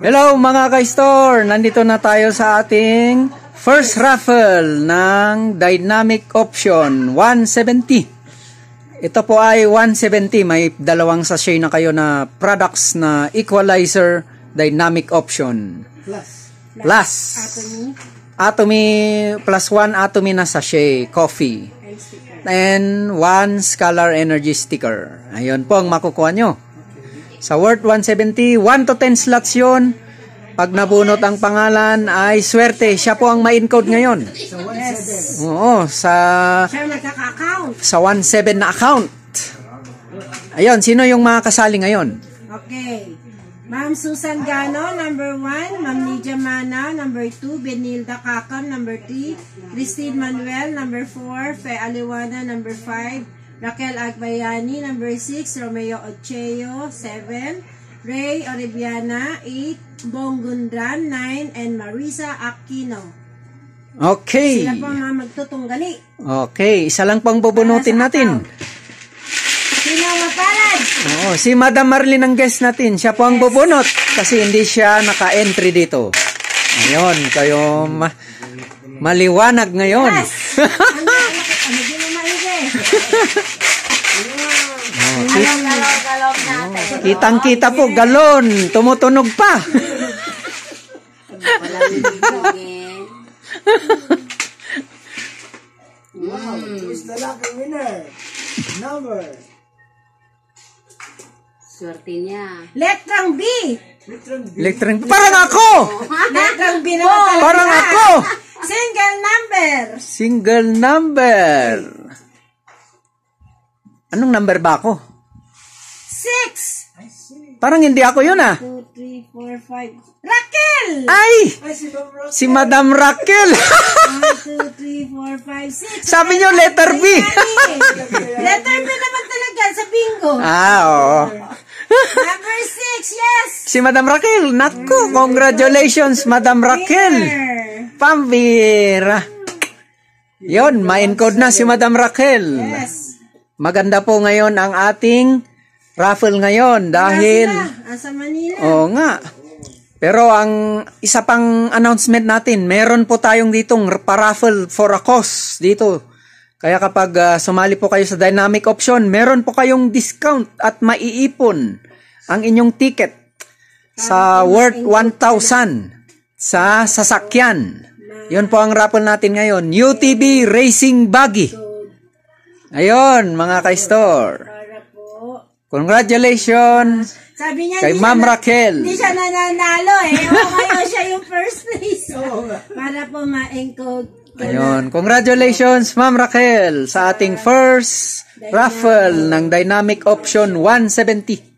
Hello mga ka-store! Nandito na tayo sa ating first raffle ng Dynamic Option 170. Ito po ay 170. May dalawang sachet na kayo na products na equalizer Dynamic Option. Plus. Atomy plus 1 Atomy na sachet. Coffee. And 1 Scalar Energy sticker. Ayun po ang makukuha nyo. Sa worth 170, 1 to 10 slots yun. Pag nabunot ang pangalan ay swerte. Siya po ang ma-encode ngayon. Yes. Oo, sa 17 na account. Ayun, sino yung mga kasali ngayon? Okay. Ma'am Susan Gano, number 1. Ma'am Nidia Mana, number 2. Benilda Kakam, number 3. Christine Manuel, number 4. Fe Aliwana, number 5. Raquel Agbayani, number 6. Romeo Ocheo, 7. Ray Oribiana, 8. Bonggundran, 9. And Marisa Aquino. Okay. Sila po mga magtutunggali. Okay, isa lang pang bubunutin natin. Sino ang mapalad? Oo, si Madam Marlene ang guest natin. Siya po ang bubunot kasi hindi siya naka-entry dito. Ayun, kayo maliwanag ngayon. Yes. Ano din mo maigi? Galon natin. Kitang-kita po, galon. Tumutunog pa. Wow, choose the lucky winner. Number. Swerte niya. Letrang B. Electric. Parang ako! Letrang B na talaga. Parang ako! Single number. Single number. Anong number ba ako? 6. Parang hindi ako yun ah. 2, 3, 4, 5. Raquel! Ay! Si Madam Raquel! 1, 2, 3, 4, 5, 6. Sabi nyo letter B. Letter B naman talaga sa bingo. Oo. Number 6, yes. Si Madam Raquel. Naku, congratulations Madam Raquel. Pambira. Yun, ma-encode na si Madam Raquel. Yes. Maganda po ngayon ang ating raffle ngayon dahil Asa Manila. oo nga. Pero ang isa pang announcement natin, meron po tayong ditong pa-raffle for a cause dito. Kaya kapag sumali po kayo sa Dynamic Option, meron po kayong discount at maiipon ang inyong ticket sa worth 1,000 sa sasakyan. Yun po ang raffle natin ngayon. UTV Racing Buggy. Ayun, mga ka-store. Para po. Congratulations Sabi niya, kay Ma'am Raquel. Hindi siya nananalo eh. O, ngayon siya yung first place. Para po ma-encode. Ayun, congratulations Ma'am Raquel sa ating first raffle ng Dynamic Option 170.